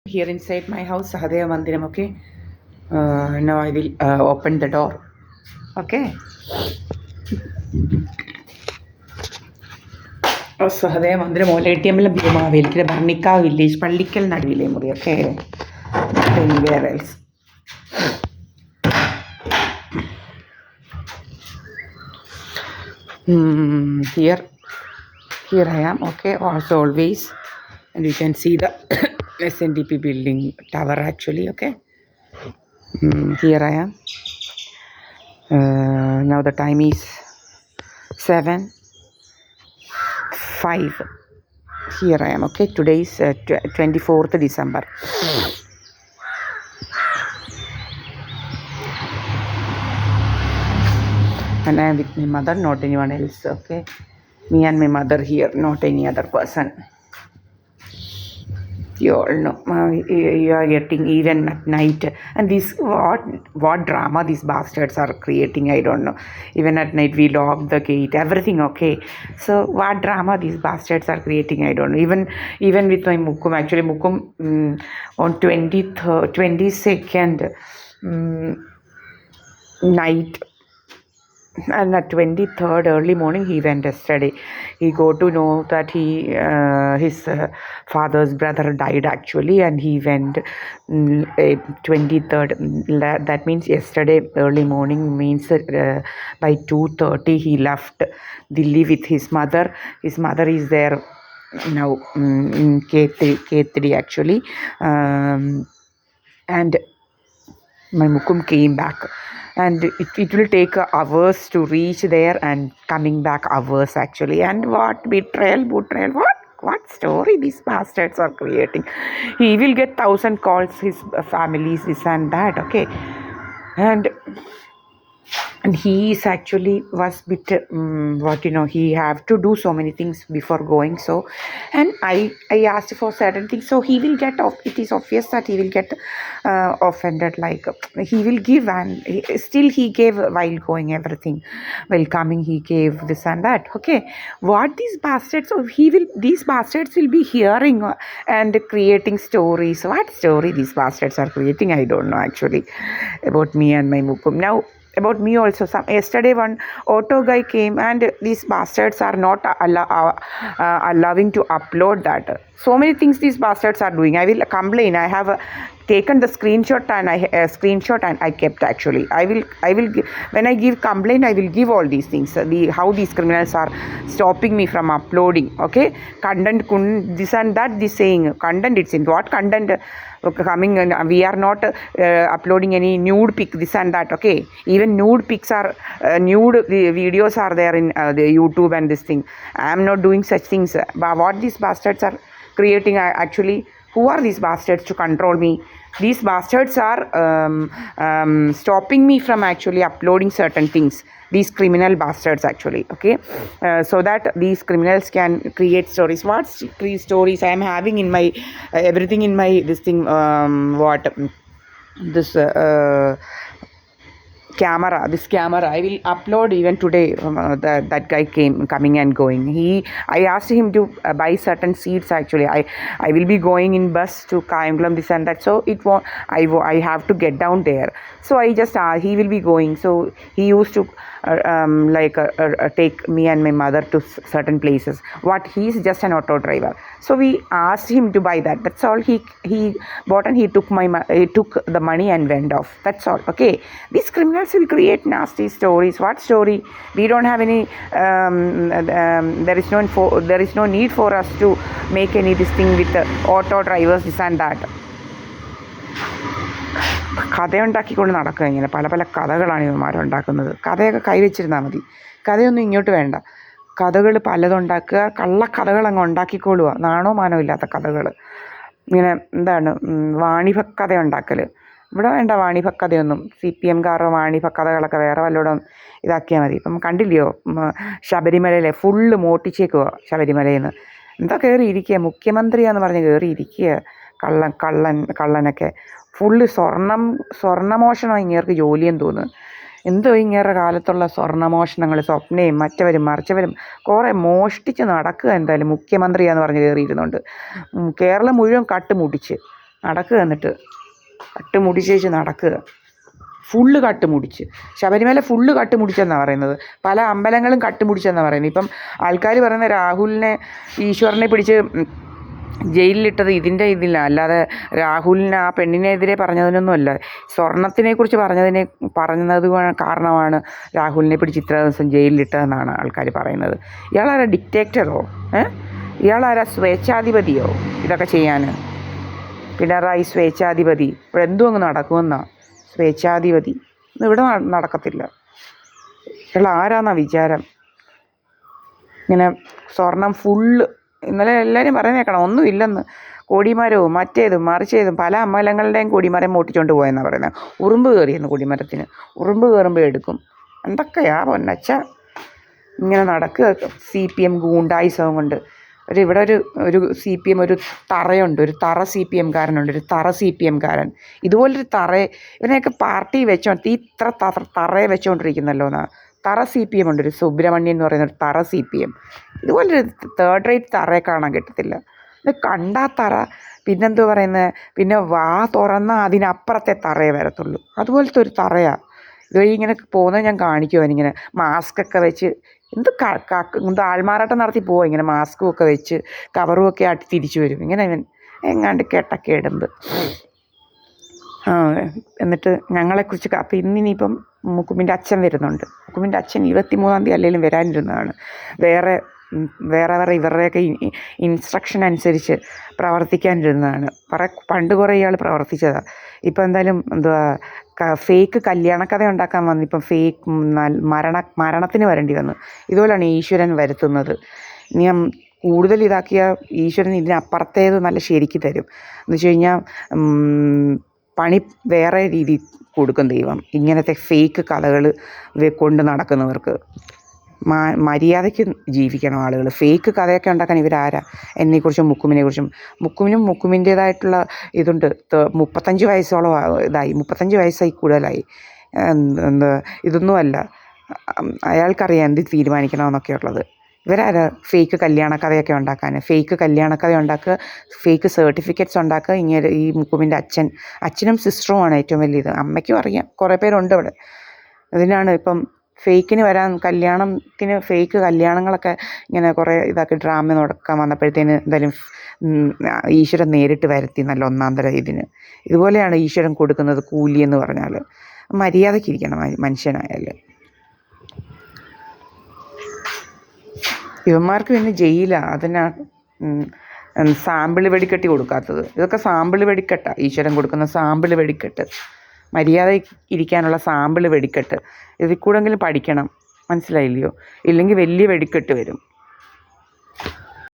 Here inside my house, Sahadeva Mandiram, okay? Now I will open the door, okay? Sahadeva മന്ദിരം ഓലേറ്റിയമ്മിലെ ഭീമാവേലിക്കലെ ഭർണിക്കാവ് village Pallikkal നടുവിലെ മുറി ഒക്കെ where else here I am, okay, as always, and you can see the SNDP building tower actually, okay. Here I am. Now the time is 7:05. Here I am, okay. Today is 24th December. And I am with my mother, not anyone else, okay. Me and my mother here, not any other person. You all know, you are getting even at night. And this, what drama these bastards are creating, I don't know. Even at night we lock the gate, everything, okay. So what drama these bastards are creating, I don't know. Even with my Mukum, actually Mukum on 22nd night, and at 23rd early morning he went yesterday. He got to know that his father's brother died actually, and he went 23rd. That means yesterday early morning, means by 2:30 he left Delhi with his mother. His mother is there now in K3 actually, and my Mukum came back. And it will take hours to reach there, and coming back hours actually. And what betrayal, what story these bastards are creating. He will get 1,000 calls, his families, this and that, okay. And he is actually was bit he have to do so many things before going. So, and I asked for certain things, so he will get off. It is obvious that he will get offended, like he will give, and still he gave while going, everything while coming he gave this and that, okay. What these bastards, so these bastards will be hearing and creating stories. What story these bastards are creating, I don't know actually, about me and my Mukum. Now about me also, yesterday one auto guy came, and these bastards are not allowing to upload that. So many things these bastards are doing. I will complain. I have taken the screenshot, and I kept actually. I will when I give complaint, I will give all these things, how these criminals are stopping me from uploading, okay. Content, this and that, this saying content, it's in what content coming, and we are not uploading any nude pic, this and that, okay. Even nude pics are nude videos are there in the YouTube and this thing. I am not doing such things. But what these bastards are creating, actually, who are these bastards to control me? These bastards are stopping me from actually uploading certain things. These criminal bastards actually, okay. So that these criminals can create stories. What stories I am having in my everything in my this thing, this camera I will upload even today. That guy coming and going. I asked him to buy certain seats actually. I will be going in bus to Kayangulam, this and that, so it won't, I have to get down there. So I just he will be going. So he used to take me and my mother to certain places. What, he is just an auto driver, so we asked him to buy that. That's all. He bought, and he took the money and went off. That's all, okay. These criminals will create nasty stories. What story? We don't have any there is no need for us to make any this thing with auto drivers, this and that. കഥയുണ്ടാക്കിക്കൊണ്ട് നടക്കുക ഇങ്ങനെ. പല പല കഥകളാണ് ഇവന്മാരുണ്ടാക്കുന്നത്. കഥയൊക്കെ കൈവച്ചിരുന്നാൽ മതി. കഥയൊന്നും ഇങ്ങോട്ട് വേണ്ട. കഥകൾ പലതുണ്ടാക്കുക, കള്ളക്കഥകൾ അങ്ങ് ഉണ്ടാക്കിക്കൊള്ളുക. നാണോ മാനോ ഇല്ലാത്ത കഥകൾ. ഇങ്ങനെ എന്താണ് വാണിഭക്കഥ ഉണ്ടാക്കൽ. ഇവിടെ വേണ്ട വാണിഭക്കഥയൊന്നും. CPM-കാരുടെ വാണിഭക്കഥകളൊക്കെ വേറെ വല്ലതും ഇതാക്കിയാൽ മതി. ഇപ്പം കണ്ടില്ലയോ, ശബരിമലയിലെ ഫുള്ള് മോട്ടിച്ചേക്കുക. ശബരിമലയിൽ നിന്ന് എന്താ കയറിയിരിക്കുക, മുഖ്യമന്ത്രിയാന്ന് പറഞ്ഞ് കയറിയിരിക്കുക. കള്ളനൊക്കെ ഫുള്ള് സ്വർണ്ണമോഷണം ഇങ്ങേർക്ക് ജോലിയെന്ന് തോന്നുന്നു. എന്തോ ഇങ്ങേറെ കാലത്തുള്ള സ്വർണ്ണമോഷണങ്ങൾ, സ്വപ്നയും മറ്റവരും മറിച്ചവരും കുറേ മോഷ്ടിച്ച് നടക്കുക. എന്തായാലും മുഖ്യമന്ത്രിയാന്ന് പറഞ്ഞ് കയറിയിരുന്നുണ്ട്. കേരളം മുഴുവൻ കട്ടുമുട്ടിച്ച് നടക്കുക, എന്നിട്ട് കട്ട് മുടിച്ചേച്ച് നടക്കുക, ഫുള്ള് കട്ട് മുടിച്ച്. ശബരിമല ഫുള്ള് കട്ട് മുടിച്ചെന്നാണ് പറയുന്നത്. പല അമ്പലങ്ങളും കട്ട് മുടിച്ചെന്നാണ് പറയുന്നത്. ഇപ്പം ആൾക്കാർ പറയുന്ന രാഹുലിനെ ഈശ്വരനെ പിടിച്ച് ജയിലിലിട്ടത് ഇതില്ല, അല്ലാതെ രാഹുലിന് ആ പെണ്ണിനെതിരെ പറഞ്ഞതിനൊന്നുമല്ല. സ്വർണത്തിനെക്കുറിച്ച് പറഞ്ഞത് കാരണമാണ് രാഹുലിനെ പിടിച്ച് ഇത്ര ദിവസം ജയിലിലിട്ടതെന്നാണ് ആൾക്കാർ പറയുന്നത്. ഇയാളാരാ, ഡിക്റ്റേറ്ററോ? ഇയാളാരാ, സ്വേച്ഛാധിപതിയോ ഇതൊക്കെ ചെയ്യാൻ? പിണറായി സ്വേച്ഛാധിപതി. ഇവിടെ എന്തും അങ്ങ് നടക്കുമെന്നാ സ്വേച്ഛാധിപതി. ഇവിടെ നടക്കത്തില്ല. ഇയാൾ ആരാന്നാ വിചാരം? ഇങ്ങനെ സ്വർണം ഫുള്ള്, ഇന്നലെ എല്ലാവരും പറയുന്നേക്കണം ഒന്നുമില്ലെന്ന്. കൊടിമരവും മറ്റേതും മറിച്ചേതും പല അമ്പലങ്ങളുടെയും കൊടിമരം മോട്ടിച്ചുകൊണ്ട് പോയെന്നാണ് പറയുന്നത്. ഉറുമ്പ് കയറിയെന്ന് കൊടിമരത്തിന്. ഉറുമ്പ് കയറുമ്പോൾ എടുക്കും. എന്തൊക്കെയാ പൊന്നച്ച ഇങ്ങനെ നടക്കുക. CPM ഗൂണ്ടായിസവും കൊണ്ട് ഇവിടെ ഒരു CPM ഒരു തറയുണ്ട്, ഒരു തറ CPM കാരനുണ്ട്, ഒരു തറ CPM കാരൻ. ഇതുപോലൊരു ഇവനെയൊക്കെ പാർട്ടി ഇത്ര തറയെ വെച്ചുകൊണ്ടിരിക്കുന്നല്ലോ എന്നാ. തറ CPM ഉണ്ട്, ഒരു സുബ്രഹ്മണ്യൻ എന്ന് പറയുന്ന ഒരു തറ CPM. ഇതുപോലൊരു തേർഡ് റേറ്റ് തറയെ കാണാൻ കിട്ടത്തില്ല. ഇത് കണ്ടാ തറ, പിന്നെന്തോ പറയുന്നത്, പിന്നെ വാ തുറന്നാൽ അതിനപ്പുറത്തെ തറയെ വരത്തുള്ളൂ. അതുപോലത്തെ ഒരു തറയാണ്. ഇതുവഴി ഇങ്ങനെ പോകുന്നത് ഞാൻ കാണിക്കും. അവനിങ്ങനെ മാസ്കൊക്കെ വെച്ച് എന്ത് ആൾമാറാട്ടം നടത്തി പോവുക, ഇങ്ങനെ മാസ്കും ഒക്കെ വെച്ച് കവറും ഒക്കെ ആട്ടി തിരിച്ചു വരും. ഇങ്ങനെ ഇവൻ എങ്ങാണ്ട് കെട്ടൊക്കെ ഇടുന്നത്. എന്നിട്ട് ഞങ്ങളെക്കുറിച്ച് അപ്പം ഇന്നിപ്പം മുക്കുമിൻ്റെ അച്ഛൻ വരുന്നുണ്ട്. മുക്കുമിൻ്റെ അച്ഛൻ 23-ാം തീയതി അല്ലെങ്കിലും വരാനിരുന്നതാണ്. വേറെ ഇവരുടെയൊക്കെ ഇൻസ്ട്രക്ഷൻ അനുസരിച്ച് പ്രവർത്തിക്കാനിരുന്നതാണ്. പണ്ട് കുറേ ഇയാൾ പ്രവർത്തിച്ചതാണ്. ഇപ്പം എന്തായാലും ഫേക്ക് കല്യാണക്കഥ ഉണ്ടാക്കാൻ വന്നു. ഇപ്പം ഫേക്ക് മരണത്തിന് വരേണ്ടി വന്നു. ഇതുപോലെയാണ് ഈശ്വരൻ വരുത്തുന്നത്. ഇനി കൂടുതൽ ഇതാക്കിയ ഈശ്വരൻ ഇതിനപ്പുറത്തേത് നല്ല ശരിക്ക് തരും. എന്ന് വെച്ച് കഴിഞ്ഞാൽ പണി വേറെ രീതി കൊടുക്കും ദൈവം. ഇങ്ങനത്തെ ഫേക്ക് കഥകൾ കൊണ്ട് നടക്കുന്നവർക്ക് മര്യാദയ്ക്ക് ജീവിക്കണം ആളുകൾ. ഫേക്ക് കഥയൊക്കെ ഉണ്ടാക്കാൻ ഇവരാരാ? എന്നെക്കുറിച്ചും മുക്കുമിനെക്കുറിച്ചും. മുക്കുമിൻ്റേതായിട്ടുള്ള ഇതുണ്ട്. 35 വയസ്സോളം ഇതായി, 35 വയസ്സായി കൂടുതലായി. ഇതൊന്നുമല്ല, അയാൾക്കറിയാം എന്ത് തീരുമാനിക്കണമെന്നൊക്കെ ഉള്ളത്. ഇവരാരാ ഫേക്ക് കല്യാണക്കഥയൊക്കെ ഉണ്ടാക്കാൻ? ഫേക്ക് കല്യാണക്കഥ ഉണ്ടാക്കുക, ഫേക്ക് സർട്ടിഫിക്കറ്റ്സ് ഉണ്ടാക്കുക. ഇങ്ങനെ ഈ മുക്കുമിൻ്റെ അച്ഛനും സിസ്റ്ററുമാണ് ഏറ്റവും വലിയത്. അമ്മയ്ക്കും അറിയാം, കുറേ പേരുണ്ട് ഇവിടെ. അതിനാണ് ഇപ്പം ഫേക്കിന് കല്യാണത്തിന് ഫേക്ക് കല്യാണങ്ങളൊക്കെ ഇങ്ങനെ കുറേ ഇതാക്കി ഡ്രാമ നടക്കാൻ വന്നപ്പോഴത്തേന് എന്തായാലും ഈശ്വരൻ നേരിട്ട് വരുത്തി നല്ല ഒന്നാം തരം ഇതിന്. ഇതുപോലെയാണ് ഈശ്വരൻ കൊടുക്കുന്നത് കൂലി എന്ന് പറഞ്ഞാൽ. മര്യാദയ്ക്കിരിക്കണം മനുഷ്യനായാൽ. ഇവന്മാർക്ക് പിന്നെ ജയിലാണ്. അതിനാണ് സാമ്പിൾ വെടിക്കെട്ടി കൊടുക്കാത്തത്. ഇതൊക്കെ സാമ്പിൾ വെടിക്കെട്ടാണ് ഈശ്വരൻ കൊടുക്കുന്ന സാമ്പിൾ വെടിക്കെട്ട്. മര്യാദയ്ക്ക് ഇരിക്കാനുള്ള സാമ്പിൾ വെടിക്കെട്ട്. ഇതിൽ കൂടെങ്കിലും പഠിക്കണം, മനസ്സിലായില്ലയോ? ഇല്ലെങ്കിൽ വലിയ വെടിക്കെട്ട് വരും.